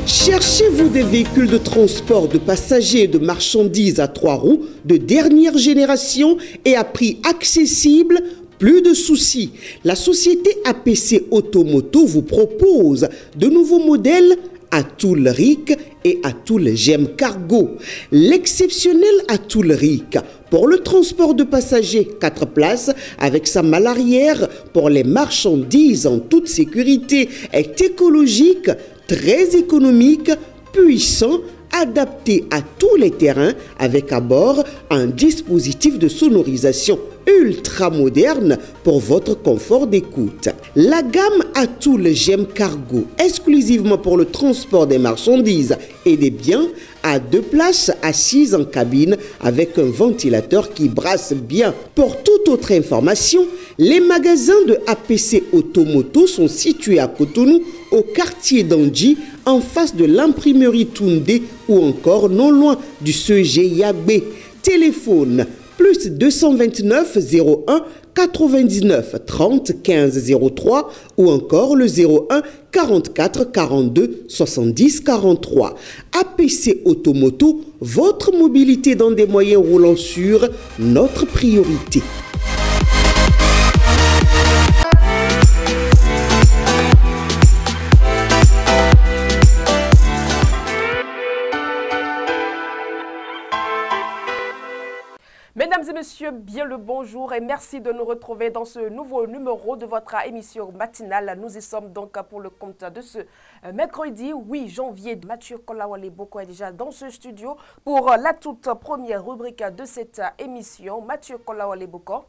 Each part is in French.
Cherchez-vous des véhicules de transport de passagers et de marchandises à 3 roues de dernière génération et à prix accessible? Plus de soucis. La société APC Automoto vous propose de nouveaux modèles Atoul RIC et Atoul GEM Cargo. L'exceptionnel Atoul RIC pour le transport de passagers 4 places avec sa malle arrière pour les marchandises en toute sécurité est écologique, très économique, puissant, adapté à tous les terrains avec à bord un dispositif de sonorisation ultra moderne pour votre confort d'écoute. La gamme Atoul GEM Cargo, exclusivement pour le transport des marchandises et des biens, a 2 places assises en cabine avec un ventilateur qui brasse bien. Pour toute autre information, les magasins de APC Automoto sont situés à Cotonou, au quartier d'Andji, en face de l'imprimerie Toundé ou encore non loin du CEG Yagbe. Téléphone plus 229 01 99 30 15 03 ou encore le 01 44 42 70 43. APC Automoto, votre mobilité dans des moyens roulants sûrs, notre priorité. Mesdames et messieurs, bien le bonjour et merci de nous retrouver dans ce nouveau numéro de votre émission matinale. Nous y sommes donc pour le compte de ce mercredi 8 janvier. Mathieu Kolawale Boko est déjà dans ce studio pour la toute première rubrique de cette émission. Mathieu Kolawale Boko,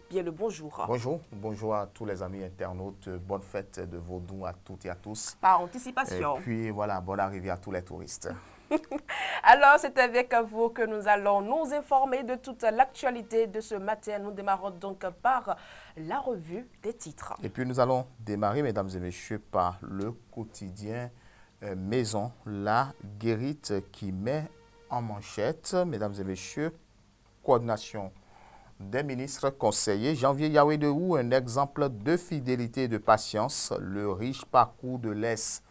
bien le bonjour. Bonjour, bonjour à tous les amis internautes. Bonne fête de Vaudou à toutes et à tous. Par anticipation. Et puis voilà, bonne arrivée à tous les touristes. Alors, c'est avec vous que nous allons nous informer de toute l'actualité de ce matin. Nous démarrons donc par la revue des titres. Et puis nous allons démarrer, mesdames et messieurs, par le quotidien Maison, la Guérite qui met en manchette, mesdames et messieurs, coordination des ministres conseillers. Janvier Yahweh de Hou, un exemple de fidélité et de patience, le riche parcours de l'Est.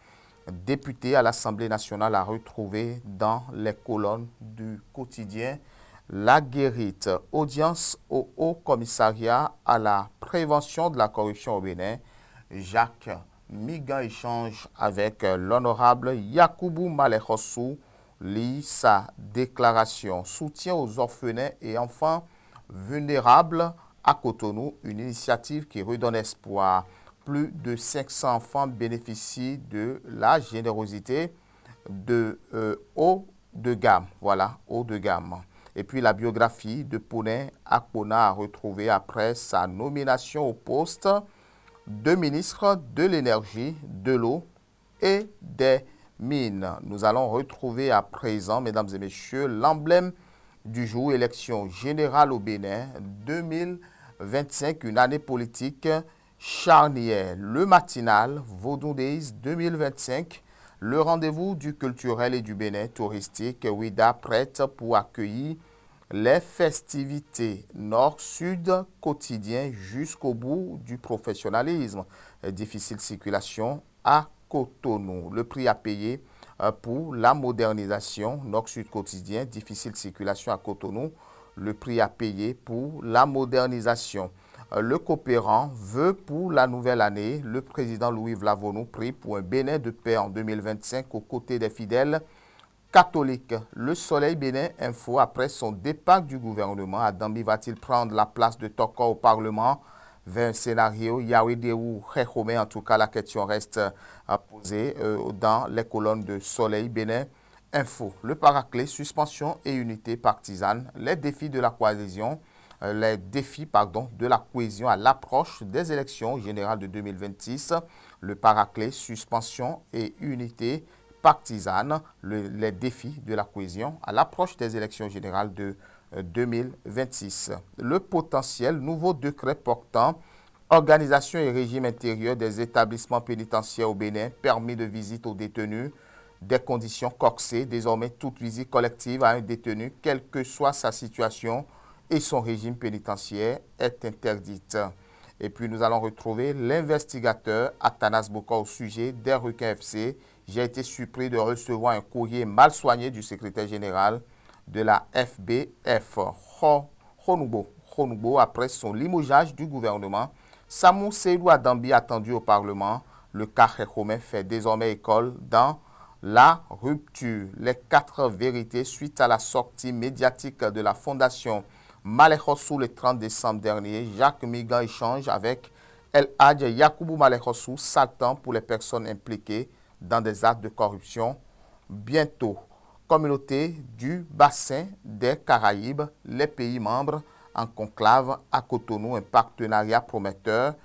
Député à l'Assemblée nationale a retrouvé dans les colonnes du quotidien La Guérite. Audience au Haut Commissariat à la prévention de la corruption au Bénin. Jacques Migan échange avec l'honorable Yakoubou Malechossou, lit sa déclaration. Soutien aux orphelins et enfants vulnérables à Cotonou, une initiative qui redonne espoir. Plus de 500 enfants bénéficient de la générosité de haut de gamme. Voilà, haut de gamme. Et puis la biographie de Pounen Akpona a retrouvé après sa nomination au poste de ministre de l'énergie, de l'eau et des mines. Nous allons retrouver à présent, mesdames et messieurs, l'emblème du jour, élection générale au Bénin 2025, une année politique charnière. Le matinal Vaudou Days 2025, le rendez-vous du culturel et du Bénin touristique, Ouida prête pour accueillir les festivités nord-sud quotidien jusqu'au bout du professionnalisme. Difficile circulation à Cotonou. Le prix à payer pour la modernisation nord-sud quotidien, difficile circulation à Cotonou. Le prix à payer pour la modernisation. Le coopérant veut pour la nouvelle année, le président Louis Vlavonou prie pour un Bénin de paix en 2025 aux côtés des fidèles catholiques. Le Soleil Bénin Info, après son départ du gouvernement, Adambi va-t-il prendre la place de Toko au Parlement vers un scénario Yahweh ou Khechome? En tout cas, la question reste posée dans les colonnes de Soleil Bénin Info. Le paraclet, suspension et unité partisane, les défis de la coalition. Les défis de la cohésion à l'approche des élections générales de 2026, le paraclet, suspension et unité partisane, les défis de la cohésion à l'approche des élections générales de 2026. Le potentiel nouveau décret portant organisation et régime intérieur des établissements pénitentiaires au Bénin, permis de visite aux détenus, des conditions corsées, désormais toute visite collective à un détenu, quelle que soit sa situation, et son régime pénitentiaire est interdite. Et puis nous allons retrouver l'investigateur Athanas Boka au sujet des requins FC J'ai été surpris de recevoir un courrier mal soigné du secrétaire général de la FBF, Khonoubo, après son limogeage du gouvernement. Samou Seydou Adambi, attendu au Parlement. Le cas Khekhomen fait désormais école dans la rupture. Les 4 vérités suite à la sortie médiatique de la Fondation Malekhossou le 30 décembre dernier. Jacques Migan échange avec El Hadj Yakoubou Malekhossou, saltant pour les personnes impliquées dans des actes de corruption. Bientôt, communauté du bassin des Caraïbes, les pays membres en conclave à Cotonou, un partenariat prometteur.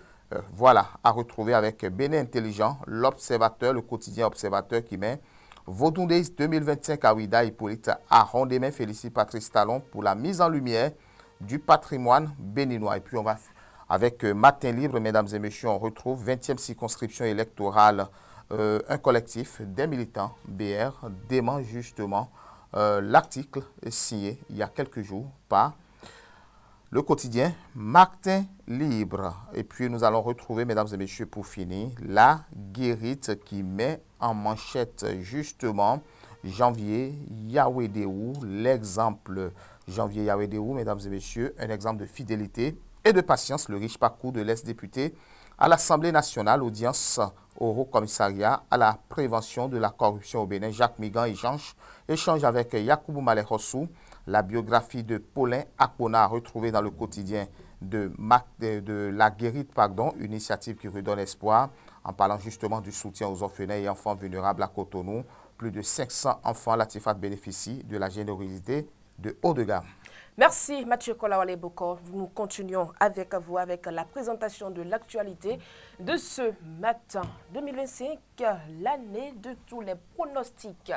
Voilà, à retrouver avec Bénin Intelligent, l'Observateur, le quotidien Observateur qui met Vodou Days 2025 à Ouida, Hippolyte Arondemain félicite Patrice Talon pour la mise en lumière du patrimoine béninois. Et puis on va avec Matin Libre, mesdames et messieurs, on retrouve 20e circonscription électorale. Un collectif des militants BR dément justement l'article signé il y a quelques jours par le quotidien Matin Libre. Et puis nous allons retrouver, mesdames et messieurs, pour finir, la Guérite qui met en manchette justement Janvier Yawedéou, l'exemple Janvier Yawedéou, mesdames et messieurs, un exemple de fidélité et de patience, le riche parcours de l'ex-député à l'Assemblée nationale, audience au Haut Commissariat à la prévention de la corruption au Bénin. Jacques Migan échange avec Yakoubou Malekhossou. La biographie de Paulin Akpona retrouvée dans le quotidien de la Guérite, une initiative qui redonne espoir en parlant justement du soutien aux orphelins et enfants vulnérables à Cotonou. Plus de 500 enfants Latifat bénéficient de la générosité de haut de gamme. Merci Mathieu Kolawale Boko. Nous continuons avec vous avec la présentation de l'actualité de ce matin 2025, l'année de tous les pronostics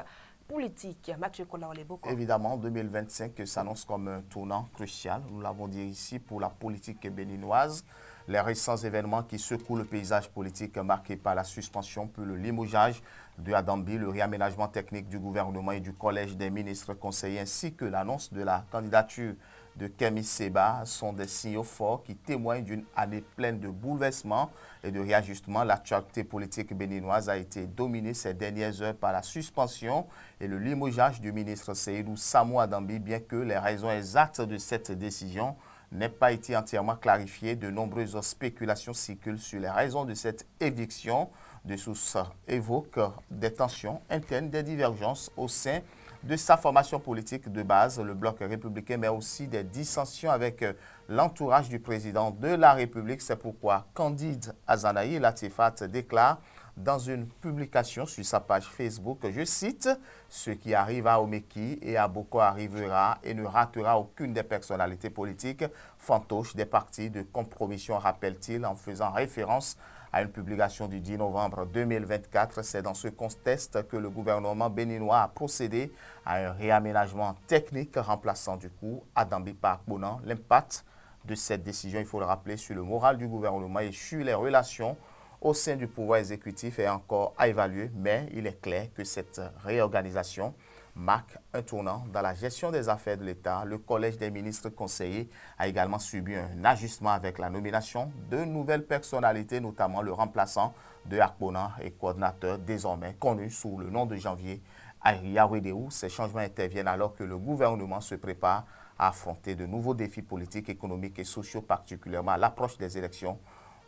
politiques. Mathieu Kolawale Boko. Évidemment, 2025 s'annonce comme un tournant crucial, nous l'avons dit ici, pour la politique béninoise. Les récents événements qui secouent le paysage politique marqué par la suspension puis le limogeage de Adambi, le réaménagement technique du gouvernement et du collège des ministres conseillers ainsi que l'annonce de la candidature de Kemi Seba sont des signaux forts qui témoignent d'une année pleine de bouleversements et de réajustements. L'actualité politique béninoise a été dominée ces dernières heures par la suspension et le limogeage du ministre Seydou Samou Adambi, bien que les raisons exactes de cette décision n'aient pas été entièrement clarifiées. De nombreuses spéculations circulent sur les raisons de cette éviction. Des sources évoquent des tensions internes, des divergences au sein de sa formation politique de base, le bloc républicain, mais aussi des dissensions avec l'entourage du président de la République. C'est pourquoi Candide Azanaï Latifat déclare dans une publication sur sa page Facebook, je cite, « Ce qui arrive à Omeki et à Boko arrivera et ne ratera aucune des personnalités politiques fantoches des partis de compromission », rappelle-t-il en faisant référence à une publication du 10 novembre 2024. C'est dans ce contexte que le gouvernement béninois a procédé à un réaménagement technique remplaçant du coup Adambi par Akpona. L'impact de cette décision, il faut le rappeler, sur le moral du gouvernement et sur les relations au sein du pouvoir exécutif est encore à évaluer, mais il est clair que cette réorganisation marque un tournant dans la gestion des affaires de l'État. Le Collège des ministres conseillers a également subi un ajustement avec la nomination de nouvelles personnalités, notamment le remplaçant de Akpona et coordinateur désormais connu sous le nom de Janvier Yawedéou. Ces changements interviennent alors que le gouvernement se prépare à affronter de nouveaux défis politiques, économiques et sociaux, particulièrement à l'approche des élections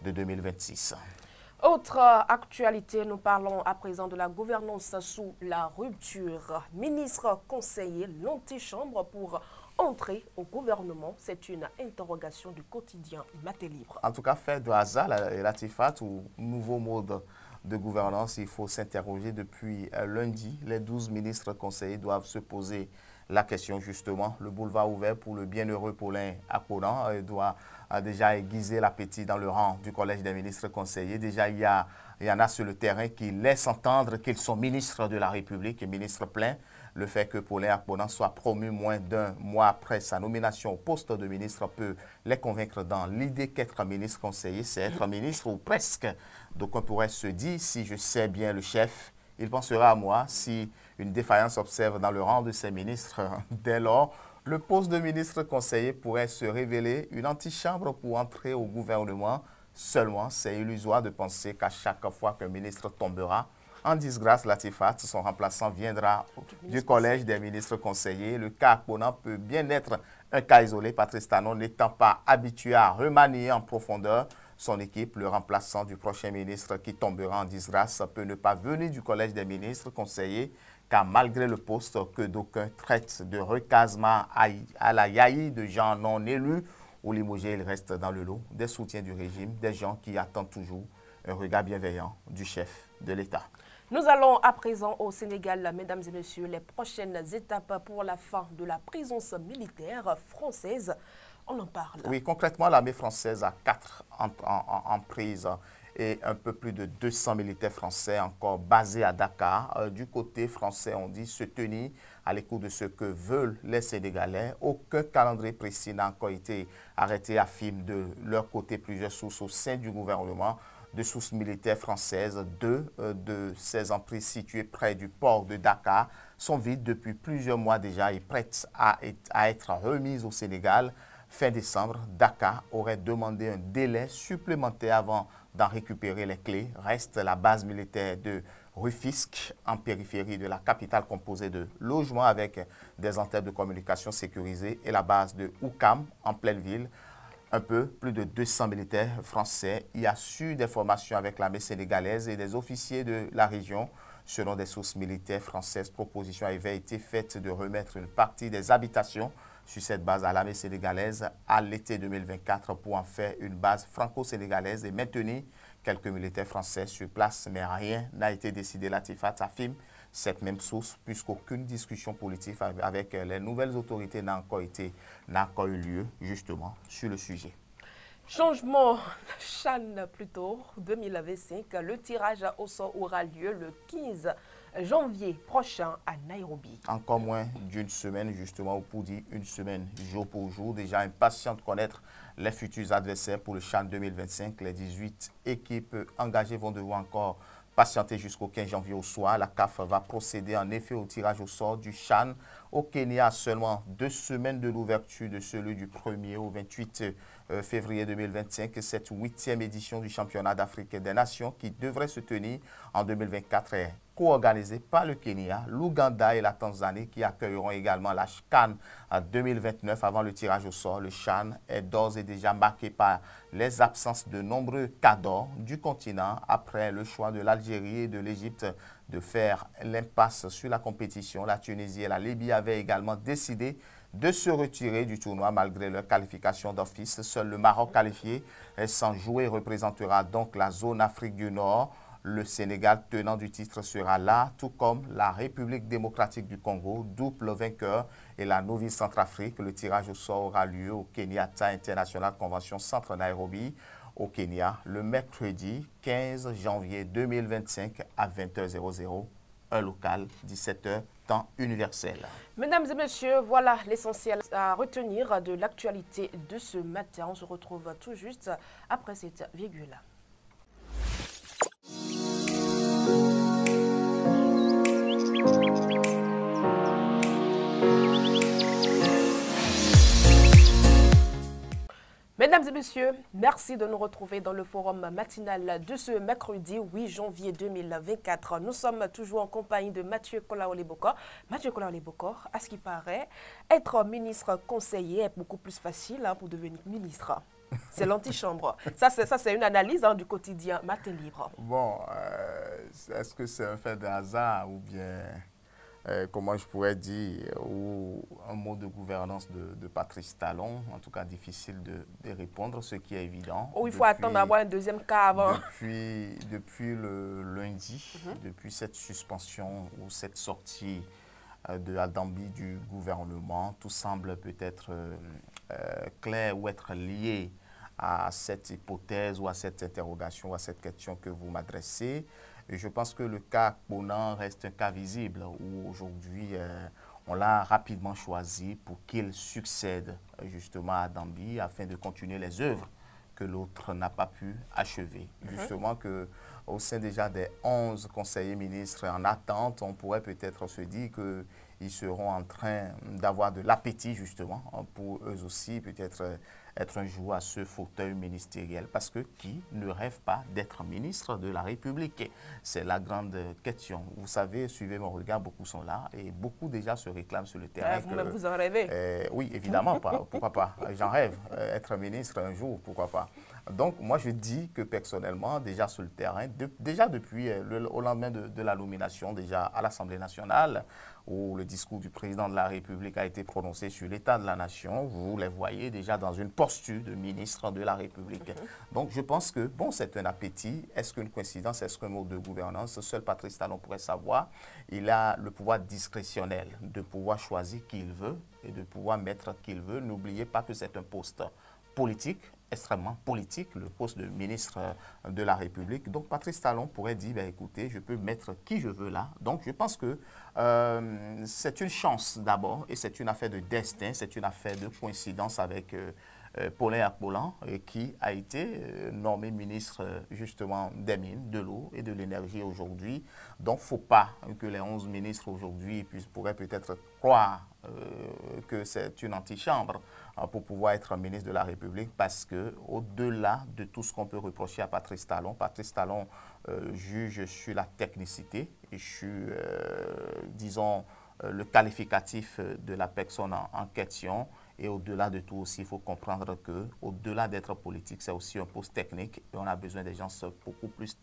de 2026. Autre actualité, nous parlons à présent de la gouvernance sous la rupture. Ministre conseiller, l'antichambre pour entrer au gouvernement, c'est une interrogation du quotidien Matin Libre. En tout cas, fait de hasard, Latifat, ou nouveau mode de gouvernance, il faut s'interroger depuis lundi. Les 12 ministres conseillers doivent se poser la question justement. Le boulevard ouvert pour le bienheureux Paulin Akpona doit déjà aiguiser l'appétit dans le rang du Collège des ministres conseillers. Déjà, il y en a sur le terrain qui laissent entendre qu'ils sont ministres de la République et ministres pleins. Le fait que Paulin Akpona soit promu moins d'un mois après sa nomination au poste de ministre peut les convaincre dans l'idée qu'être ministre conseiller, c'est être ministre ou presque. Donc on pourrait se dire, si je sais bien le chef, il pensera à moi. Si une défaillance observe dans le rang de ses ministres, dès lors, le poste de ministre conseiller pourrait se révéler une antichambre pour entrer au gouvernement. Seulement, c'est illusoire de penser qu'à chaque fois qu'un ministre tombera, en disgrâce Latifat. Son remplaçant viendra du Collège des ministres conseillers. Le cas Akpona peut bien être un cas isolé, Patrice Talon n'étant pas habitué à remanier en profondeur son équipe. Le remplaçant du prochain ministre qui tombera en disgrâce peut ne pas venir du Collège des ministres conseillers, car malgré le poste que d'aucuns traitent de recasement à la yaï de gens non élus ou limogés, il reste dans le lot des soutiens du régime, des gens qui attendent toujours un regard bienveillant du chef de l'État. Nous allons à présent au Sénégal, mesdames et messieurs, les prochaines étapes pour la fin de la présence militaire française. On en parle. Oui, concrètement, l'armée française a 4 en prise et un peu plus de 200 militaires français encore basés à Dakar. Du côté français, on dit se tenir à l'écoute de ce que veulent les Sénégalais. Aucun calendrier précis n'a encore été arrêté, affirment de leur côté plusieurs sources au sein du gouvernement. De sources militaires françaises, 2 de ces emprises situées près du port de Dakar sont vides depuis plusieurs mois déjà et prêtes à être remises au Sénégal. Fin décembre, Dakar aurait demandé un délai supplémentaire avant d'en récupérer les clés. Reste la base militaire de Rufisque, en périphérie de la capitale, composée de logements avec des antennes de communication sécurisées, et la base de Oukam, en pleine ville. Un peu plus de 200 militaires français y assurent des formations avec l'armée sénégalaise et des officiers de la région. Selon des sources militaires françaises, proposition avait été faite de remettre une partie des habitations sur cette base à l'armée sénégalaise à l'été 2024 pour en faire une base franco-sénégalaise et maintenir quelques militaires français sur place. Mais rien n'a été décidé. Latifat affirme cette même source, puisqu'aucune discussion politique avec les nouvelles autorités n'a encore eu lieu, justement, sur le sujet. Changement CHAN plutôt, 2025. Le tirage au sort aura lieu le 15 janvier prochain à Nairobi. Encore moins d'une semaine, justement, ou pour dire une semaine, jour pour jour. Déjà impatient de connaître les futurs adversaires pour le CHAN 2025. Les 18 équipes engagées vont devoir encore patienter jusqu'au 15 janvier au soir. La CAF va procéder en effet au tirage au sort du CHAN au Kenya à seulement 2 semaines de l'ouverture de celui du 1er au 28 février 2025. Cette 8e édition du championnat d'Afrique des Nations qui devrait se tenir en 2024 est co-organisée par le Kenya, l'Ouganda et la Tanzanie qui accueilleront également la CHAN en 2029 avant le tirage au sort. Le CHAN est d'ores et déjà marqué par les absences de nombreux cadors du continent après le choix de l'Algérie et de l'Égypte de faire l'impasse sur la compétition. La Tunisie et la Libye avaient également décidé de se retirer du tournoi malgré leur qualification d'office. Seul le Maroc qualifié sans jouer représentera donc la zone Afrique du Nord. Le Sénégal, tenant du titre, sera là, tout comme la République démocratique du Congo, double vainqueur, et la Nouvelle-Centrafrique. Le tirage au sort aura lieu au Kenyatta International Convention Centre Nairobi, au Kenya, le mercredi 15 janvier 2025 à 20h00, heure locale, 17h, temps universel. Mesdames et messieurs, voilà l'essentiel à retenir de l'actualité de ce matin. On se retrouve tout juste après cette virgule. Mesdames et messieurs, merci de nous retrouver dans le forum matinal de ce mercredi 8 janvier 2024. Nous sommes toujours en compagnie de Mathieu Kolaole-Bokor. Mathieu Kolaole-Bokor, à ce qui paraît, être ministre conseiller est beaucoup plus facile pour devenir ministre. C'est l'antichambre. Ça, c'est une analyse du quotidien Matin Libre. Bon, est-ce que c'est un fait de hasard ou bien, comment je pourrais dire, ou un mot de gouvernance de Patrice Talon? En tout cas, difficile de répondre, ce qui est évident. Il faut attendre d'avoir un deuxième cas avant. Depuis le lundi, depuis cette suspension ou cette sortie de Adambi du gouvernement, tout semble peut-être clair ou être lié à cette hypothèse ou à cette interrogation ou à cette question que vous m'adressez. Et je pense que le cas Akpona reste un cas visible où aujourd'hui on l'a rapidement choisi pour qu'il succède justement à Adambi afin de continuer les œuvres que l'autre n'a pas pu achever. Justement que au sein déjà des 11 conseillers ministres en attente, on pourrait peut-être se dire qu'ils seront en train d'avoir de l'appétit justement pour eux aussi peut-être être un jour à ce fauteuil ministériel. Parce que qui ne rêve pas d'être ministre de la République? C'est la grande question. Vous savez, suivez mon regard, beaucoup sont là et beaucoup déjà se réclament sur le terrain. Vous-même, vous en rêvez? Oui, évidemment, pourquoi pas? J'en rêve, être ministre un jour, pourquoi pas? Donc, moi, je dis que personnellement, déjà sur le terrain, déjà depuis au lendemain de la nomination, déjà à l'Assemblée nationale, où le discours du président de la République a été prononcé sur l'état de la nation, vous les voyez déjà dans une posture de ministre de la République. Donc, je pense que, bon, c'est un appétit. Est-ce qu'une coïncidence, est-ce qu'un mode de gouvernance? Seul Patrice Talon pourrait savoir. Il a le pouvoir discrétionnel de pouvoir choisir qui il veut et de pouvoir mettre qui il veut. N'oubliez pas que c'est un poste politique, extrêmement politique, le poste de ministre de la République. Donc, Patrice Talon pourrait dire, ben, écoutez, je peux mettre qui je veux là. Donc, je pense que c'est une chance d'abord et c'est une affaire de destin, c'est une affaire de coïncidence avec Paulin Akpolan, qui a été nommé ministre justement des Mines, de l'eau et de l'énergie aujourd'hui. Donc, il ne faut pas que les 11 ministres aujourd'hui pourraient peut-être croire que c'est une antichambre pour pouvoir être ministre de la République, parce qu'au-delà de tout ce qu'on peut reprocher à Patrice Talon juge sur la technicité et sur, disons, le qualificatif de la personne en question. Et au-delà de tout aussi, il faut comprendre qu'au-delà d'être politique, c'est aussi un poste technique. Et on a besoin des gens beaucoup plus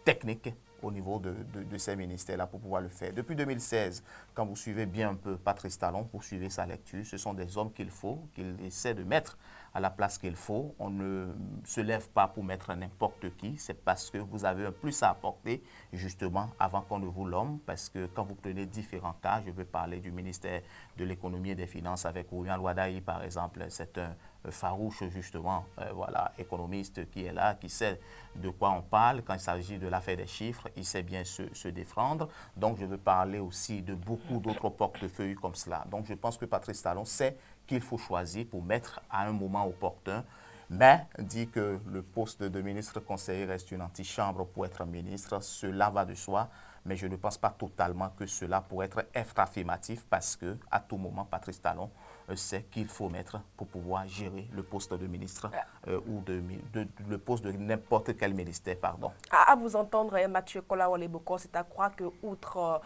techniques au niveau de ces ministères-là pour pouvoir le faire. Depuis 2016, quand vous suivez bien un peu Patrice Talon, vous suivez sa lecture, ce sont des hommes qu'il faut, qu'il essaie de mettre à la place qu'il faut. On ne se lève pas pour mettre n'importe qui, c'est parce que vous avez un plus à apporter, justement, avant qu'on ne vous nomme. Parce que quand vous prenez différents cas, je veux parler du ministère de l'économie et des finances avec Oulian Louadaï, par exemple, c'est un farouche, justement, voilà, économiste qui est là, qui sait de quoi on parle. Quand il s'agit de l'affaire des chiffres, il sait bien se défendre. Donc, je veux parler aussi de beaucoup d'autres portefeuilles comme cela. Donc, je pense que Patrice Talon sait qu'il faut choisir pour mettre à un moment opportun, mais dit que le poste de ministre conseiller reste une antichambre pour être ministre, cela va de soi. Mais je ne pense pas totalement que cela pourrait être affirmatif, parce qu'à tout moment, Patrice Talon sait qu'il faut mettre pour pouvoir gérer le poste de ministre ou le poste de n'importe quel ministère, pardon. À vous entendre, Mathieu Kolawole-Bokor, c'est à croire que outre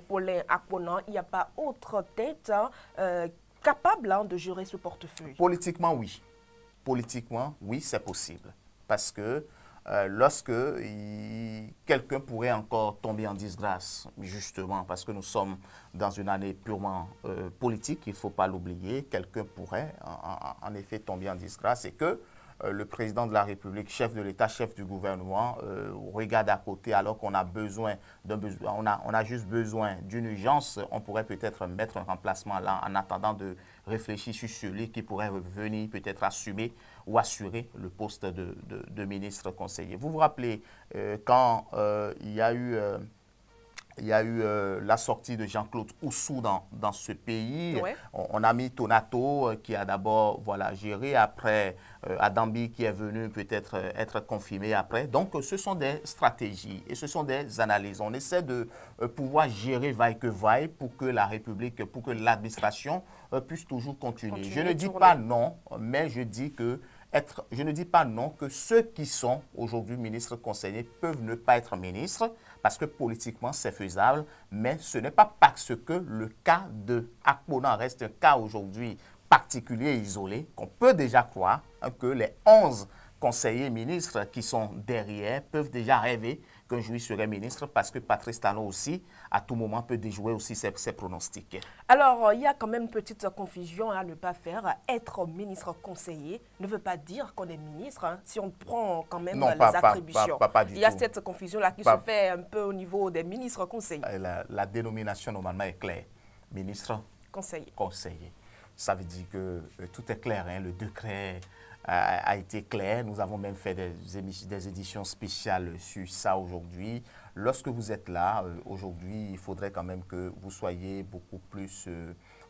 Paulin Akpolan, il n'y a pas autre tête capable de gérer ce portefeuille. Politiquement, oui. Politiquement, oui, c'est possible. Parce que lorsque quelqu'un pourrait encore tomber en disgrâce, justement, parce que nous sommes dans une année purement politique, il ne faut pas l'oublier, quelqu'un pourrait en effet tomber en disgrâce, et que le président de la République, chef de l'État, chef du gouvernement, regarde à côté alors qu'on a besoin on a juste besoin d'une urgence. On pourrait peut-être mettre un remplacement là en attendant de réfléchir sur celui qui pourrait revenir peut-être assumer ou assurer le poste de ministre conseiller. Vous vous rappelez quand il y a eu la sortie de Jean-Claude Oussou dans ce pays. Ouais. On a mis Tonato qui a d'abord géré, après Adambi qui est venu peut-être être confirmé après. Donc ce sont des stratégies et ce sont des analyses. On essaie de pouvoir gérer vaille que vaille pour que la République, pour que l'administration puisse toujours continuer. Je ne dis pas non, mais je dis que je ne dis pas non que ceux qui sont aujourd'hui ministres conseillers peuvent ne pas être ministres, parce que politiquement c'est faisable, mais ce n'est pas parce que le cas de Akpolan reste un cas aujourd'hui particulier et isolé qu'on peut déjà croire que les 11 conseillers ministres qui sont derrière peuvent déjà rêver qu'un jour il serait ministre, parce que Patrice Talon aussi, à tout moment, peut déjouer aussi ses pronostics. Alors, il y a quand même une petite confusion à ne pas faire. Être ministre conseiller ne veut pas dire qu'on est ministre. Hein. Si on prend quand même les attributions, il y a cette confusion-là qui se fait un peu au niveau des ministres conseillers. La dénomination, normalement, est claire. Ministre conseiller. Ça veut dire que tout est clair, hein. Le décret a été clair. Nous avons même fait des éditions spéciales sur ça aujourd'hui. Lorsque vous êtes là, aujourd'hui, il faudrait quand même que vous soyez beaucoup plus,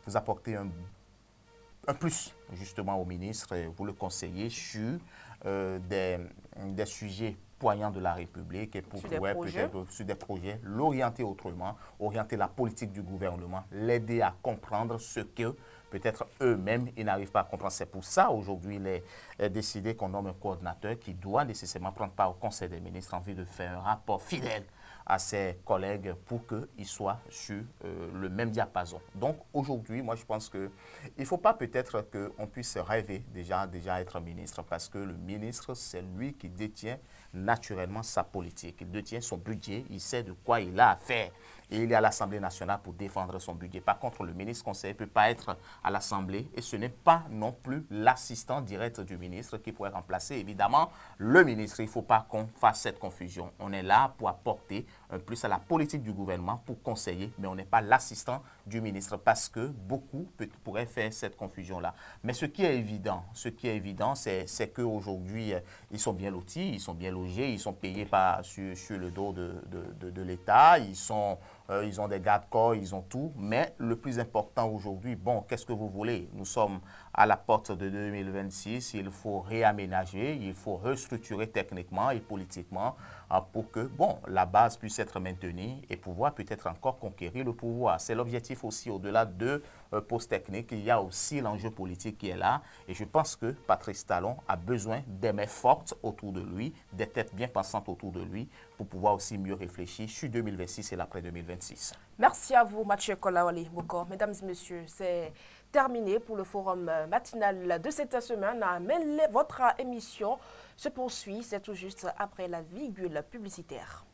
vous apportez un plus justement au ministre, vous le conseillez sur des sujets citoyen de la République et pour pouvoir peut-être sur des projets l'orienter autrement, orienter la politique du gouvernement, l'aider à comprendre ce que peut-être eux-mêmes, ils n'arrivent pas à comprendre. C'est pour ça, aujourd'hui, il est décidé qu'on nomme un coordinateur qui doit nécessairement prendre part au Conseil des ministres en vue de faire un rapport fidèle à ses collègues pour qu'ils soient sur le même diapason. Donc, aujourd'hui, moi, je pense qu'il ne faut pas peut-être qu'on puisse rêver déjà être ministre parce que le ministre, c'est lui qui détient naturellement sa politique. Il détient son budget, il sait de quoi il a à faire. Et il est à l'Assemblée nationale pour défendre son budget. Par contre, le ministre conseiller ne peut pas être à l'Assemblée et ce n'est pas non plus l'assistant direct du ministre qui pourrait remplacer évidemment le ministre. Il ne faut pas qu'on fasse cette confusion. On est là pour apporter un plus à la politique du gouvernement, pour conseiller, mais on n'est pas l'assistant du ministre parce que beaucoup pourraient faire cette confusion-là. Mais ce qui est évident, c'est qu'aujourd'hui, ils sont bien lotis, ils sont bien logés, ils sont payés sur le dos de l'État, ils ont des garde-corps, ils ont tout. Mais le plus important aujourd'hui, bon, qu'est-ce que vous voulez? Nous sommes à la porte de 2026, il faut réaménager, il faut restructurer techniquement et politiquement pour que, bon, la base puisse être maintenue et pouvoir peut-être encore conquérir le pouvoir. C'est l'objectif aussi, au-delà de postes techniques, il y a aussi l'enjeu politique qui est là. Et je pense que Patrice Talon a besoin des mains fortes autour de lui, des têtes bien pensantes autour de lui, pour pouvoir aussi mieux réfléchir sur 2026 et l'après 2026. Merci à vous, Mathieu Kolawale Bokor. Mesdames et messieurs, c'est terminé pour le forum matinal de cette semaine. Mais votre émission se poursuit, c'est tout juste après la virgule publicitaire.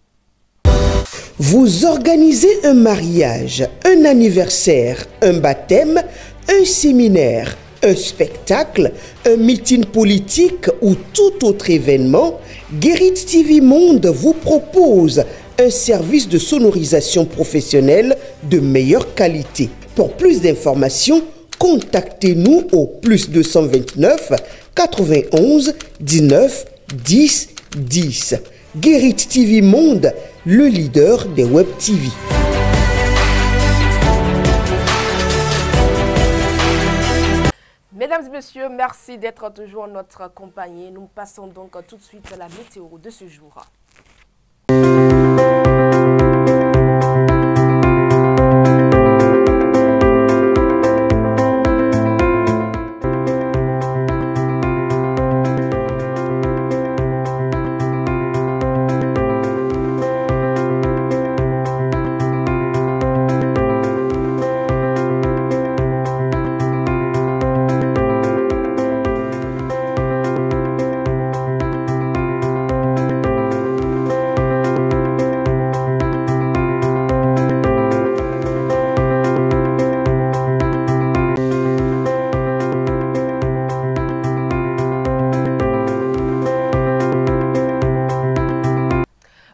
Vous organisez un mariage, un anniversaire, un baptême, un séminaire, un spectacle, un meeting politique ou tout autre événement, Guérit TV Monde vous propose un service de sonorisation professionnelle de meilleure qualité. Pour plus d'informations, contactez-nous au +229 91 19 10 10. Guérit TV Monde, le leader des Web TV. Mesdames et messieurs, merci d'être toujours en notre compagnie. Nous passons donc tout de suite à la météo de ce jour.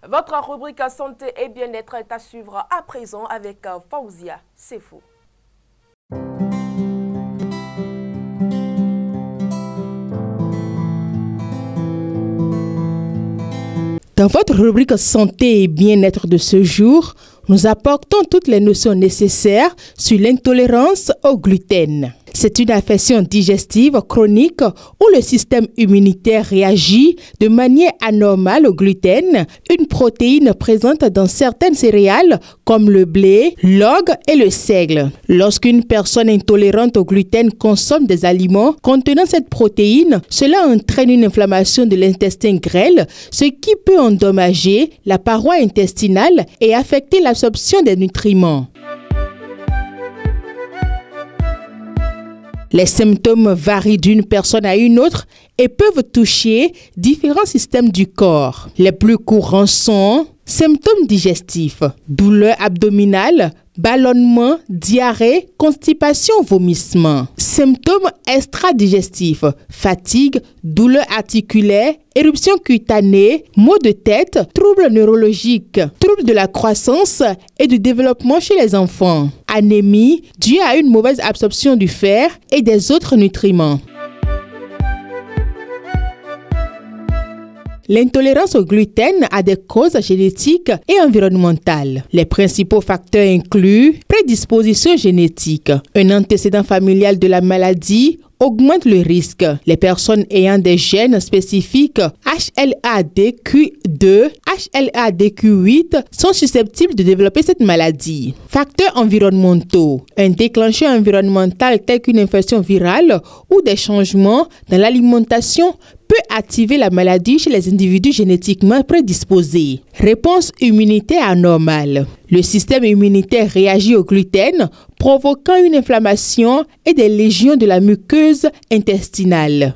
Votre rubrique santé et bien-être est à suivre à présent avec Faouzia Sefo. Dans votre rubrique santé et bien-être de ce jour, nous apportons toutes les notions nécessaires sur l'intolérance au gluten. C'est une affection digestive chronique où le système immunitaire réagit de manière anormale au gluten, une protéine présente dans certaines céréales comme le blé, l'orge et le seigle. Lorsqu'une personne intolérante au gluten consomme des aliments contenant cette protéine, cela entraîne une inflammation de l'intestin grêle, ce qui peut endommager la paroi intestinale et affecter l'absorption des nutriments. Les symptômes varient d'une personne à une autre et peuvent toucher différents systèmes du corps. Les plus courants sont symptômes digestifs, douleurs abdominales, ballonnement, diarrhée, constipation, vomissement. Symptômes extra-digestifs, fatigue, douleurs articulaires, éruption cutanée, maux de tête, troubles neurologiques, troubles de la croissance et du développement chez les enfants, anémie due à une mauvaise absorption du fer et des autres nutriments. L'intolérance au gluten a des causes génétiques et environnementales. Les principaux facteurs incluent prédisposition génétique, un antécédent familial de la maladie augmente le risque. Les personnes ayant des gènes spécifiques HLA-DQ2, HLA-DQ8 sont susceptibles de développer cette maladie. Facteurs environnementaux. Un déclencheur environnemental tel qu'une infection virale ou des changements dans l'alimentation peut activer la maladie chez les individus génétiquement prédisposés. Réponse immunitaire anormale. Le système immunitaire réagit au gluten, provoquant une inflammation et des lésions de la muqueuse intestinale.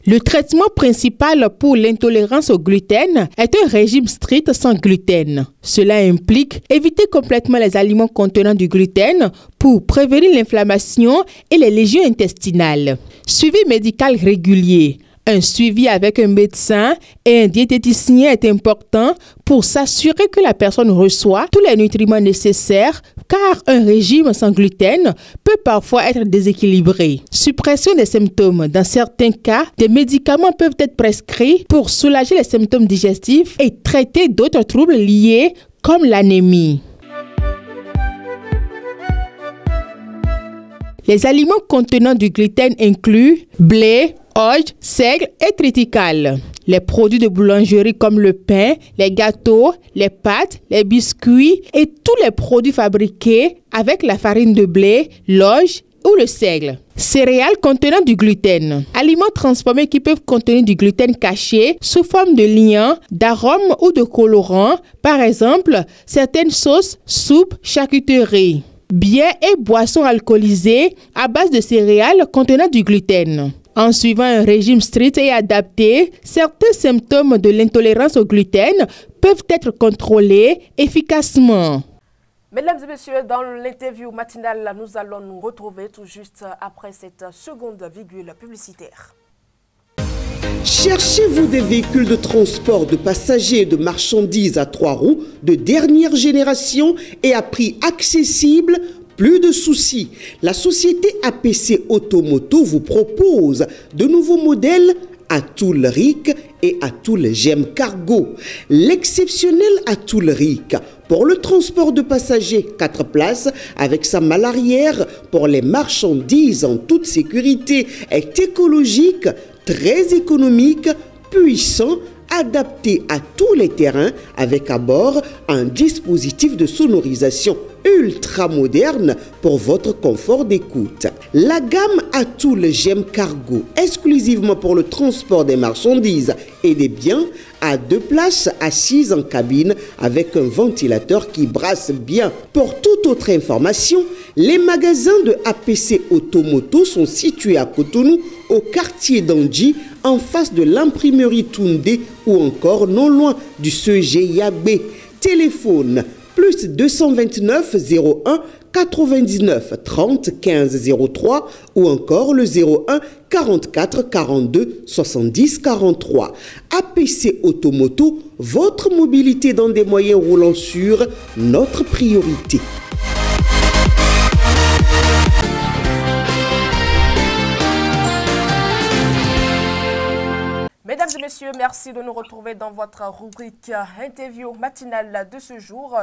Le traitement principal pour l'intolérance au gluten est un régime strict sans gluten. Cela implique éviter complètement les aliments contenant du gluten pour prévenir l'inflammation et les lésions intestinales. Suivi médical régulier. Un suivi avec un médecin et un diététicien est important pour s'assurer que la personne reçoit tous les nutriments nécessaires car un régime sans gluten peut parfois être déséquilibré. Suppression des symptômes. Dans certains cas, des médicaments peuvent être prescrits pour soulager les symptômes digestifs et traiter d'autres troubles liés comme l'anémie. Les aliments contenant du gluten incluent blé, orge, seigle et triticale. Les produits de boulangerie comme le pain, les gâteaux, les pâtes, les biscuits et tous les produits fabriqués avec la farine de blé, l'orge ou le seigle. Céréales contenant du gluten. Aliments transformés qui peuvent contenir du gluten caché sous forme de liant, d'arômes ou de colorants, par exemple certaines sauces, soupes, charcuteries. Bières et boissons alcoolisées à base de céréales contenant du gluten. En suivant un régime strict et adapté, certains symptômes de l'intolérance au gluten peuvent être contrôlés efficacement. Mesdames et messieurs, dans l'interview matinale, nous allons nous retrouver tout juste après cette seconde virgule publicitaire. Cherchez-vous des véhicules de transport de passagers et de marchandises à 3 roues de dernière génération et à prix accessible? Plus de soucis. La société APC Automoto vous propose de nouveaux modèles Atoul Ric et Atoul Gem Cargo. L'exceptionnel Atoul Ric pour le transport de passagers 4 places avec sa malle arrière pour les marchandises en toute sécurité est écologique, très économique, puissant, adapté à tous les terrains avec à bord un dispositif de sonorisation ultra moderne pour votre confort d'écoute. La gamme Atoul Gem Cargo, exclusivement pour le transport des marchandises et des biens, a 2 places assises en cabine avec un ventilateur qui brasse bien. Pour toute autre information, les magasins de APC Automoto sont situés à Cotonou, au quartier d'Andji, en face de l'imprimerie Toundé ou encore non loin du CEG Yabé. Téléphone plus 229 01 99 30 15 03 ou encore le 01 44 42 70 43. APC Automoto, votre mobilité dans des moyens roulants sûrs, notre priorité. Mesdames et messieurs, merci de nous retrouver dans votre rubrique interview matinale de ce jour.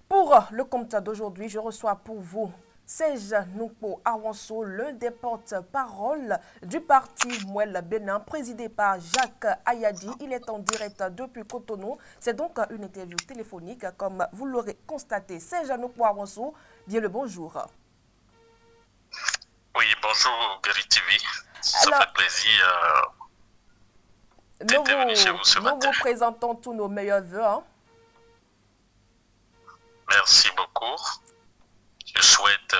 Pour le compte d'aujourd'hui, je reçois pour vous Serge Noupo Awanso, l'un des porte-parole du parti Mouel Bénin, présidé par Jacques Ayadi. Il est en direct depuis Cotonou. C'est donc une interview téléphonique, comme vous l'aurez constaté. Serge Noupo Awanso, bien le bonjour. Oui, bonjour Guérit TV. Ça fait plaisir. Nous vous présentons tous nos meilleurs vœux. Hein? Merci beaucoup. Je souhaite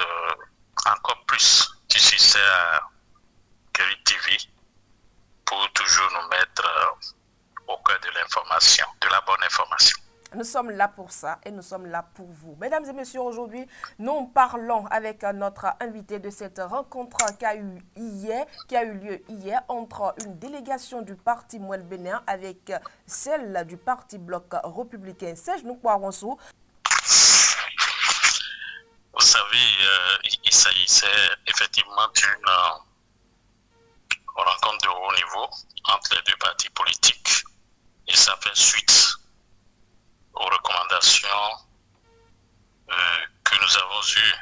encore plus de succès à Guérit TV pour toujours nous mettre au cœur de l'information, de la bonne information. Nous sommes là pour ça et nous sommes là pour vous. Mesdames et messieurs, aujourd'hui, nous parlons avec notre invité de cette rencontre qui a eu lieu hier entre une délégation du parti Mouel Bénin avec celle du parti Bloc républicain. Serge Noupo Awanso. Vous savez, il s'agissait effectivement d'une rencontre de haut niveau entre les deux partis politiques et ça fait suite aux recommandations que nous avons eues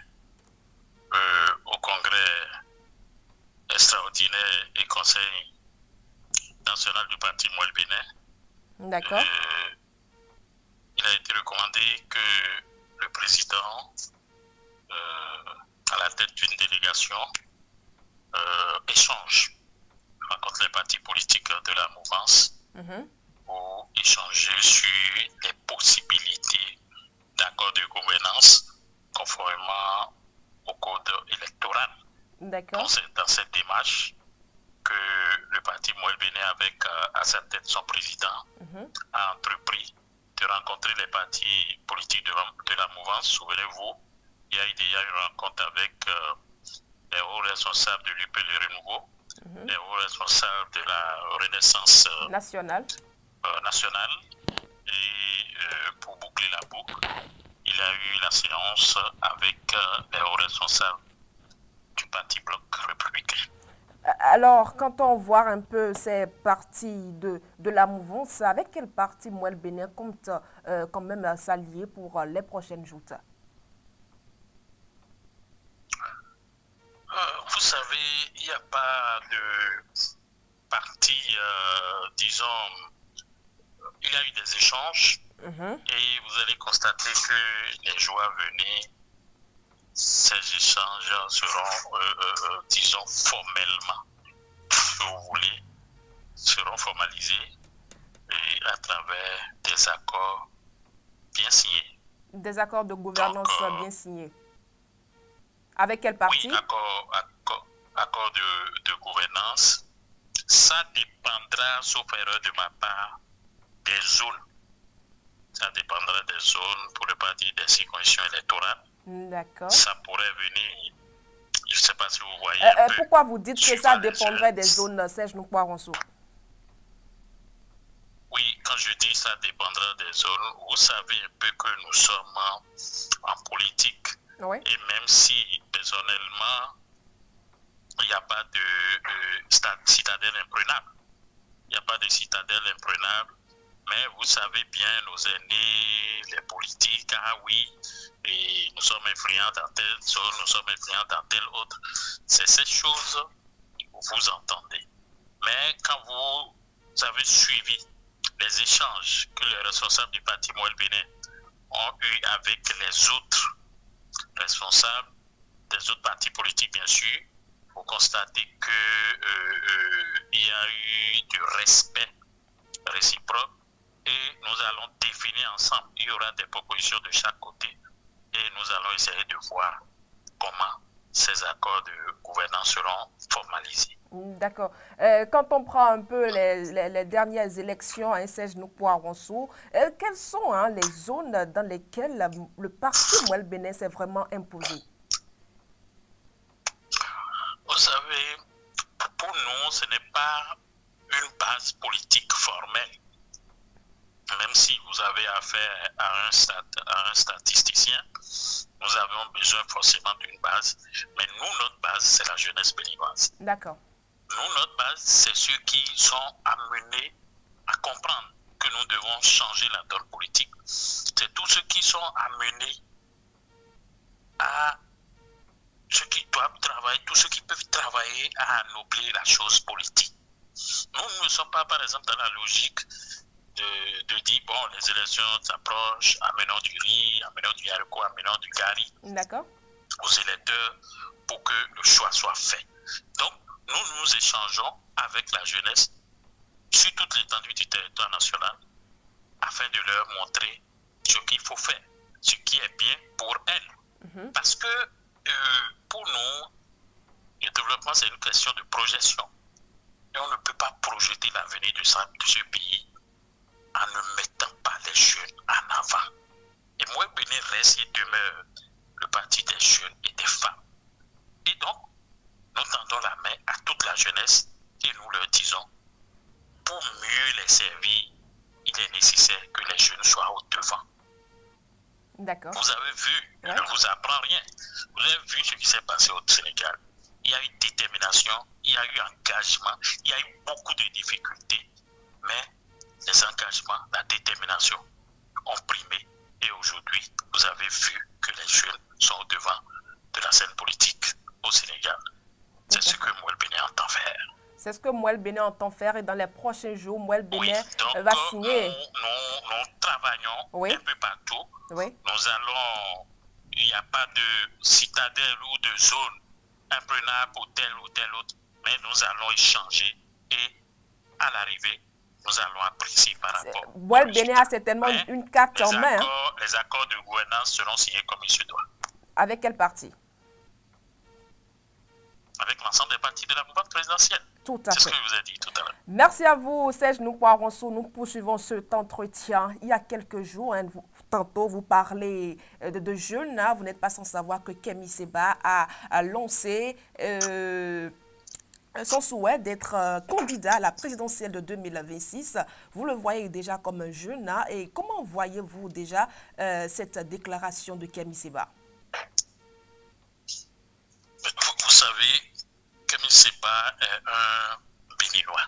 national du parti Mouel Bénin. D'accord. Il a été recommandé que le président, à la tête d'une délégation, échange, rencontre les partis politiques de la mouvance pour échanger sur les possibilités d'accord de gouvernance conformément au code électoral. D'accord. C'est dans cette démarche que le parti Mouel Bénin, avec à sa tête son président, a entrepris de rencontrer les partis politiques de la mouvance. Souvenez-vous, il y a eu déjà une rencontre avec les hauts responsables de l'UP Le Renouveau, les hauts responsables de la Renaissance nationale. Et pour boucler la boucle, il y a eu la séance avec les hauts responsables du parti Bloc républicain. Alors, quand on voit un peu ces partis de la mouvance, avec quel parti Mouel Bénin compte quand même s'allier pour les prochaines joutes? Vous savez, il n'y a pas de parti, disons, il y a eu des échanges et vous allez constater que les jours à venir, ces échanges seront, disons, formellement, si vous voulez, seront formalisés et à travers des accords bien signés. Des accords de gouvernance bien signés. Avec quel parti? Oui, accord de gouvernance. Ça dépendra, sauf erreur de ma part, des zones. Ça dépendra des zones pour le parti des circonscriptions électorales. D'accord. Ça pourrait venir, je ne sais pas si vous voyez. Pourquoi vous dites que ça dépendrait des zones, Serge Noukouaronso? Oui, quand je dis ça dépendra des zones, vous savez un peu que nous sommes en politique. Oui. Et même si, personnellement, il n'y a pas de citadelle imprenable. Il n'y a pas de citadelle imprenable. Mais vous savez bien, nos aînés, les politiques, ah oui, et nous sommes influents dans telle zone, nous sommes influents dans telle autre. C'est ces choses que vous entendez. Mais quand vous avez suivi les échanges que les responsables du parti Mouel Bénin ont eu avec les autres responsables des autres partis politiques, bien sûr, vous constatez qu'il y a eu du respect réciproque et nous allons définir ensemble. Il y aura des propositions de chaque côté et nous allons essayer de voir comment ces accords de gouvernance seront formalisés. D'accord. Quand on prend un peu les dernières élections à Serge Noukouaronso, quelles sont les zones dans lesquelles le parti Mouel Bénin s'est vraiment imposé? Vous savez, pour nous, ce n'est pas une base politique formelle. Même si vous avez affaire à un statisticien, nous avons besoin forcément d'une base. Mais nous, notre base, c'est la jeunesse béninoise. D'accord. Nous, notre base, c'est ceux qui sont amenés à comprendre que nous devons changer la donne politique. C'est tous ceux qui sont amenés à ceux qui doivent travailler, tous ceux qui peuvent travailler à ennoblir la chose politique. Nous ne sommes pas, par exemple, dans la logique de dire, bon, les élections s'approchent, amenons du riz, amenons du haricot, amenons du gari aux électeurs pour que le choix soit fait. Donc, nous échangeons avec la jeunesse sur toute l'étendue du territoire national afin de leur montrer ce qu'il faut faire, ce qui est bien pour elles. Parce que pour nous, le développement, c'est une question de projection. Et on ne peut pas projeter l'avenir de ce pays en ne mettant pas les jeunes en avant. Et moi, Bénin reste et demeure le parti des jeunes et des femmes. Et donc, nous tendons la main à toute la jeunesse et nous leur disons, pour mieux les servir, il est nécessaire que les jeunes soient au devant. D'accord. Vous avez vu, je ne vous apprends rien, vous avez vu ce qui s'est passé au Sénégal. Il y a eu détermination, il y a eu engagement, il y a eu beaucoup de difficultés, mais les engagements, la détermination ont primé et aujourd'hui, vous avez vu que les jeunes sont au devant de la scène politique au Sénégal. C'est ce que Mouel Bénin entend faire. C'est ce que Mouel Béné entend faire et dans les prochains jours, Mouel Béné donc, va signer. Nous travaillons Oui. un peu partout. Oui. Nous allons, il n'y a pas de citadelle ou de zone imprenable pour tel ou tel autre, mais nous allons échanger et à l'arrivée, nous allons apprécier par rapport. Mouel Béné a certainement une carte en main. Les accords de gouvernance seront signés comme il se doit. Avec quel parti? Avec l'ensemble des partis de la mouvance présidentielle. Tout à fait. C'est ce que je vous ai dit tout à l'heure. Merci à vous, Serge Noukouaronso. Nous poursuivons cet entretien. Il y a quelques jours, tantôt vous parlez de jeunes. Vous n'êtes pas sans savoir que Kémy Séba a lancé son souhait d'être candidat à la présidentielle de 2026. Vous le voyez déjà comme un jeune. Et comment voyez-vous déjà cette déclaration de Kémy Séba? Vous savez, Kémy Séba est un Béninois.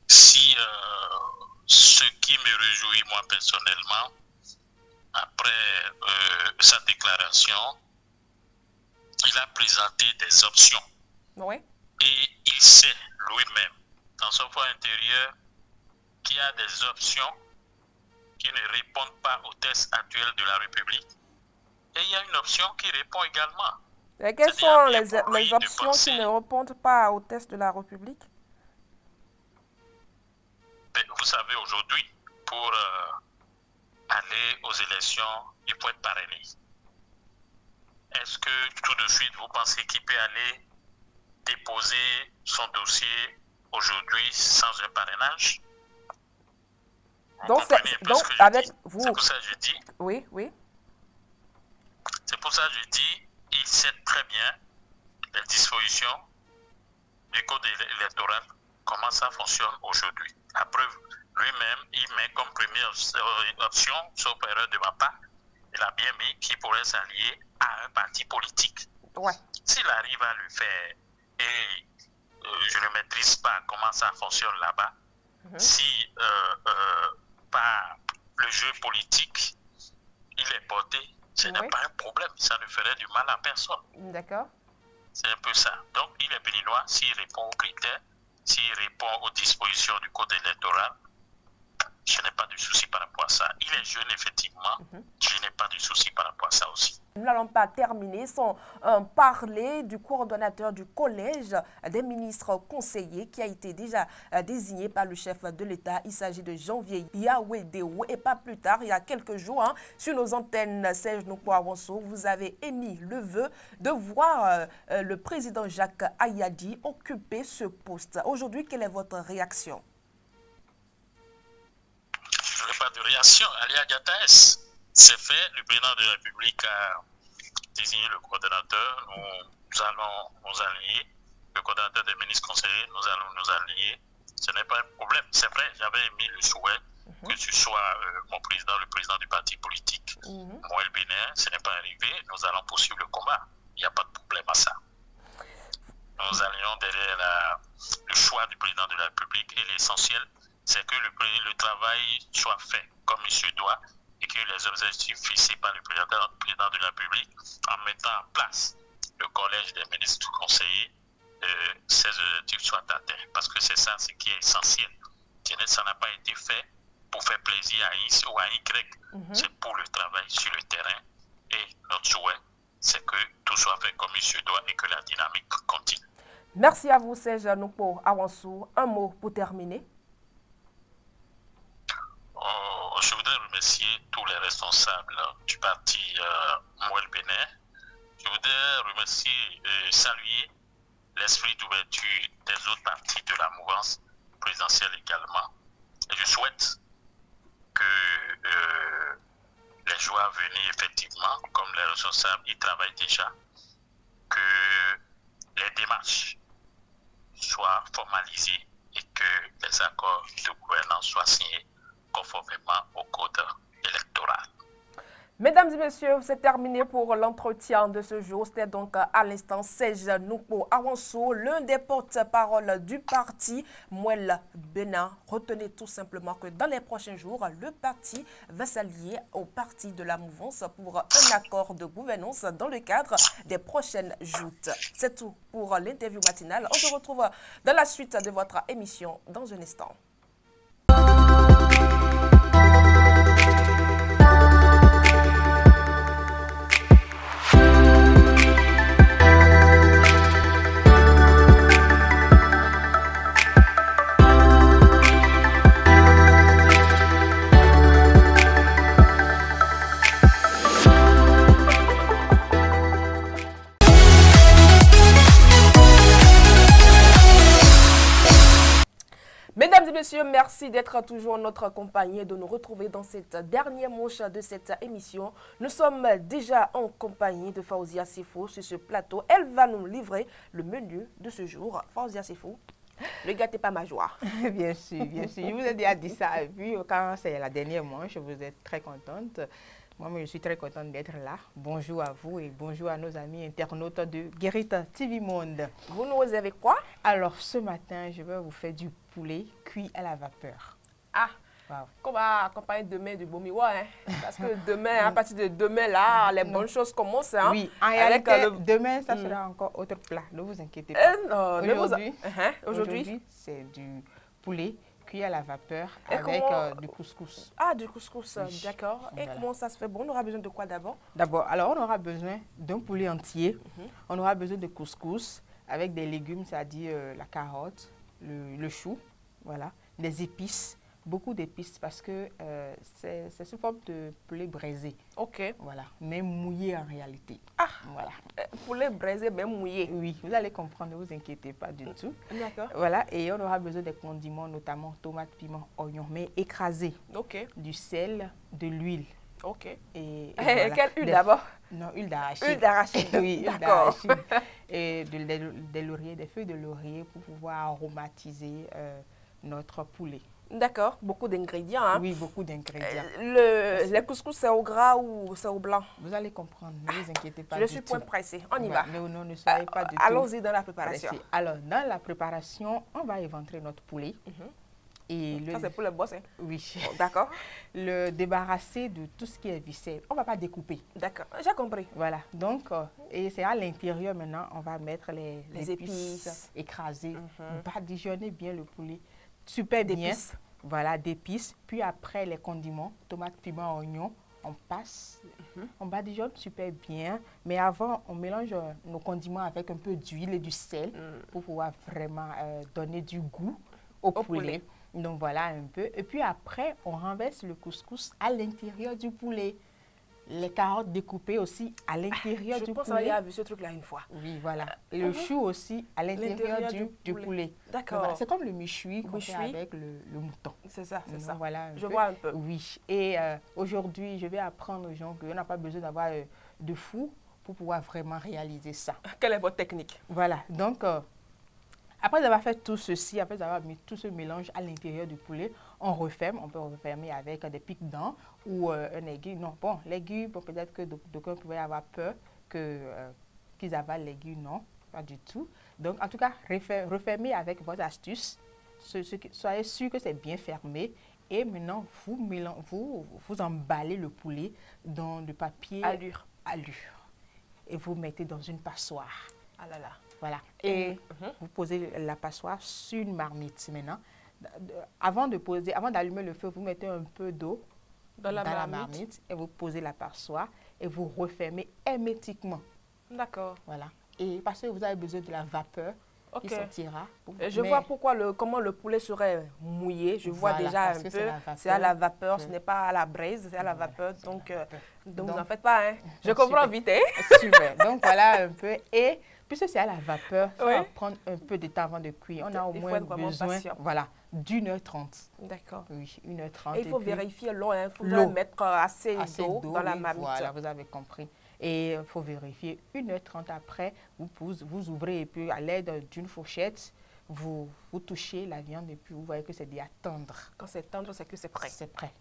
Si ce qui me réjouit moi personnellement, après sa déclaration, il a présenté des options. Oui. Et il sait lui-même, dans son fort intérieur, qu'il y a des options qui ne répondent pas au test actuel de la République. Et il y a une option qui répond également. Et quelles sont les options qui ne répondent pas au test de la République? Vous savez, aujourd'hui, pour aller aux élections, il faut être parrainé. Est-ce que tout de suite, vous pensez qu'il peut aller déposer son dossier aujourd'hui sans un parrainage? Donc, avec vous... C'est pour ça que je dis... Oui, oui. C'est pour ça que je dis, il sait très bien les dispositions du code électoral, comment ça fonctionne aujourd'hui. La preuve, lui-même, il met comme première option, sauf erreur de ma part, il a bien mis qu'il pourrait s'allier à un parti politique. Ouais. S'il arrive à le faire, et je ne maîtrise pas comment ça fonctionne là-bas, si par le jeu politique, il est porté, ce n'est pas un problème, ça ne ferait du mal à personne. D'accord. C'est un peu ça. Donc, il est béninois, s'il répond aux critères, s'il répond aux dispositions du code électoral, je n'ai pas de souci par rapport à ça. Il est jeune, effectivement, je n'ai pas de souci par rapport à ça aussi. Nous n'allons pas terminer sans parler du coordonnateur du collège des ministres conseillers qui a été déjà désigné par le chef de l'État. Il s'agit de Janvier Yawédéo. Et pas plus tard, il y a quelques jours, sur nos antennes Serge Noukouaronso, vous avez émis le vœu de voir le président Jacques Ayadi occuper ce poste. Aujourd'hui, quelle est votre réaction? Je n'ai pas de réaction. Alia Gataès, c'est fait. Le président de la République a désigné le coordonnateur. Nous allons nous aligner. Le coordonnateur des ministres conseillers, nous allons nous aligner. Ce n'est pas un problème. C'est vrai, j'avais émis le souhait que ce soit mon président, le président du parti politique. Mouel Béné, ce n'est pas arrivé. Nous allons poursuivre le combat. Il n'y a pas de problème à ça. Nous allions derrière le choix du président de la République et l'essentiel, c'est que le travail soit fait comme il se doit et que les objectifs fixés par le président de la République en mettant en place le collège des ministres conseillers, ces objectifs soient atteints. Parce que c'est ça ce qui est essentiel. Ça n'a pas été fait pour faire plaisir à X ou à Y. C'est pour le travail sur le terrain. Et notre souhait, c'est que tout soit fait comme il se doit et que la dynamique continue. Merci à vous, Serge Noukouaronso. Un mot pour terminer. Je voudrais remercier tous les responsables du parti Mouel Béné. Je voudrais remercier et saluer l'esprit d'ouverture des autres partis de la mouvance présidentielle également. Et je souhaite que les joueurs venus effectivement, comme les responsables, ils travaillent déjà, que les démarches soient formalisées et que les accords de gouvernance soient signés conformément au code électoral. Mesdames et messieurs, c'est terminé pour l'entretien de ce jour. C'était donc à l'instant Serge Noupo Awanso, l'un des porte-parole du parti Mouel Bénin. Retenez tout simplement que dans les prochains jours, le parti va s'allier au parti de la mouvance pour un accord de gouvernance dans le cadre des prochaines joutes. C'est tout pour l'interview matinale. On se retrouve dans la suite de votre émission dans un instant. Mesdames et messieurs, merci d'être toujours en notre compagnie et de nous retrouver dans cette dernière manche de cette émission. Nous sommes déjà en compagnie de Faouzia Sefo sur ce plateau. Elle va nous livrer le menu de ce jour. Faouzia Sefo, ne gâtez pas ma joie. Bien sûr, bien sûr. Je vous ai déjà dit ça. Puis quand c'est la dernière manche, vous êtes très contente. Moi, je suis très contente d'être là. Bonjour à vous et bonjour à nos amis internautes de Guérite TV Monde. Vous nous avez quoi? Alors, ce matin, je vais vous faire du poulet cuit à la vapeur. Ah, wow. Qu'on va accompagner demain du Bomiwa, hein? Parce que demain, à partir de demain, là, les bonnes choses commencent. Hein? Oui, en réalité, demain, ça sera encore autre plat. Ne vous inquiétez pas. Aujourd'hui, c'est du poulet cuit à la vapeur avec du couscous. Ah, du couscous, oui. D'accord. Et voilà. Comment ça se fait? Bon, on aura besoin de quoi d'abord? D'abord, alors on aura besoin d'un poulet entier. On aura besoin de couscous avec des légumes, c'est-à-dire la carotte, le chou, voilà, des épices, beaucoup d'épices parce que c'est sous forme de poulet braisé. Ok. Voilà, mais mouillé en réalité. Ah, voilà. Poulet braisé, mais mouillé. Oui, vous allez comprendre, ne vous inquiétez pas du tout. D'accord. Voilà, et on aura besoin des condiments, notamment tomates, piments, oignons, mais écrasés. Ok. Du sel, de l'huile. Ok. Et voilà. Quelle huile d'abord? Non, huile d'arachide. Huile d'arachide. Oui, huile d'accord. d'arachide. Et des lauriers, des feuilles de laurier pour pouvoir aromatiser notre poulet. D'accord, beaucoup d'ingrédients. Hein? Oui, beaucoup d'ingrédients. Les couscous, c'est au gras ou c'est au blanc? Vous allez comprendre, ne vous inquiétez pas. Je suis point pressé, on y va. Non, ne soyez pas du tout. Allons-y dans la préparation. Pressé. Alors, dans la préparation, on va éventrer notre poulet. Et ça, c'est pour le boss, hein? Oui. Oh, d'accord. Le débarrasser de tout ce qui est viscère. On ne va pas découper. D'accord, j'ai compris. Voilà. Donc, et c'est à l'intérieur maintenant, on va mettre les épices écrasées. Badigeonner bien le poulet. Super bien. Voilà, d'épices. Puis après, les condiments, tomates, piments, oignons. On passe, on badigeonne super bien. Mais avant, on mélange nos condiments avec un peu d'huile et du sel pour pouvoir vraiment donner du goût au poulet. Donc voilà un peu. Et puis après, on renverse le couscous à l'intérieur du poulet. Les carottes découpées aussi à l'intérieur du poulet. Je pense avoir vu ce truc-là une fois. Oui, voilà. Et le chou aussi à l'intérieur du poulet. D'accord. Voilà. C'est comme le méchoui qu'on fait avec le mouton. C'est ça, c'est ça. Voilà je vois un peu. Oui. Et aujourd'hui, je vais apprendre aux gens qu'on n'a pas besoin d'avoir de four pour pouvoir vraiment réaliser ça. Quelle est votre technique? Voilà. Donc, après avoir fait tout ceci, après avoir mis tout ce mélange à l'intérieur du poulet, on referme. On peut refermer avec des pics-dents ou un aiguille. Non, bon, l'aiguille, bon, peut-être que d'aucuns pouvaient avoir peur qu'ils avalent l'aiguille. Non, pas du tout. Donc, en tout cas, refermez avec votre astuce. Soyez sûr que c'est bien fermé. Et maintenant, vous emballez le poulet dans du papier allure. Et vous mettez dans une passoire. Ah là là. Voilà. Et vous posez la passoire sur une marmite maintenant. Avant d'allumer le feu, vous mettez un peu d'eau dans la marmite et vous posez la passoire et vous refermez hermétiquement. D'accord. Voilà. Et parce que vous avez besoin de la vapeur qui sortira. Je vois comment le poulet serait mouillé. Je vois déjà un peu. C'est à la vapeur, ce n'est pas à la braise, c'est à la vapeur. Donc vous n'en faites pas. Hein. Je comprends vite. Hein? Super. Donc voilà un peu. Et puisque c'est à la vapeur, ça va prendre un peu de temps avant de cuire. On a au moins besoin d'1h30. D'accord. Oui, 1h30. Et il faut vérifier l'eau. Il faut mettre assez d'eau dans la marmite. Voilà, vous avez compris. Et il faut vérifier 1h30 après, vous ouvrez et puis à l'aide d'une fourchette, vous touchez la viande et puis vous voyez que c'est déjà tendre. Quand c'est tendre, c'est que c'est prêt. C'est prêt.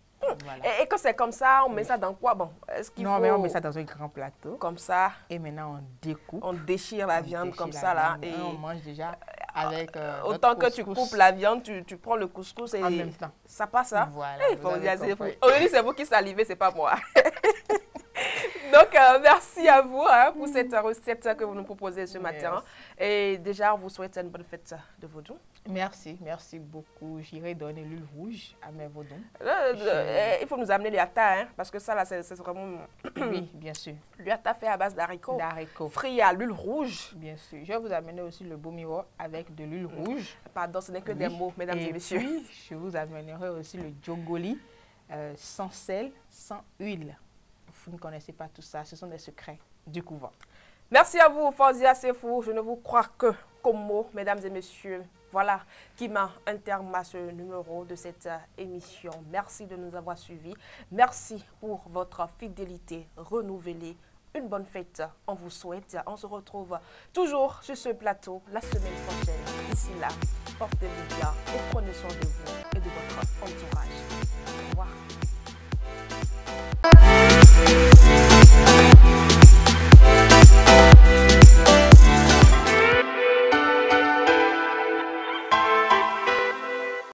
Voilà. Et quand c'est comme ça, on met ça dans quoi? Bon, est-ce qu'il faut... Non, mais on met ça dans un grand plateau. Comme ça. Et maintenant, on découpe. On déchire la viande comme ça, là. Et on mange déjà avec autant que tu coupes la viande, tu prends le couscous et... En même temps. Ça passe, hein? Voilà. Aurélie, c'est vous qui salivez, c'est pas moi. Donc, merci à vous pour cette recette que vous nous proposez ce matin. Et déjà, on vous souhaite une bonne fête de vaudou. Merci beaucoup. J'irai donner l'huile rouge à mes vaudons. Il faut nous amener l'yata, hein, parce que ça, là, c'est vraiment... Oui, bien sûr. L'yata fait à base d'haricots. Frit à l'huile rouge. Bien sûr. Je vais vous amener aussi le bomiwo avec de l'huile rouge. Pardon, ce n'est que des mots, mesdames et messieurs. Puis, je vous amènerai aussi le djogoli sans sel, sans huile. Vous ne connaissez pas tout ça, ce sont des secrets du couvent. Merci à vous, Fawzia Sefou. Je ne vous crois que comme mot, mesdames et messieurs. Voilà qui m'a un terme à ce numéro de cette émission. Merci de nous avoir suivis. Merci pour votre fidélité renouvelée. Une bonne fête, on vous souhaite. On se retrouve toujours sur ce plateau la semaine prochaine. D'ici là, portez-vous bien et prenez soin de vous et de votre entourage.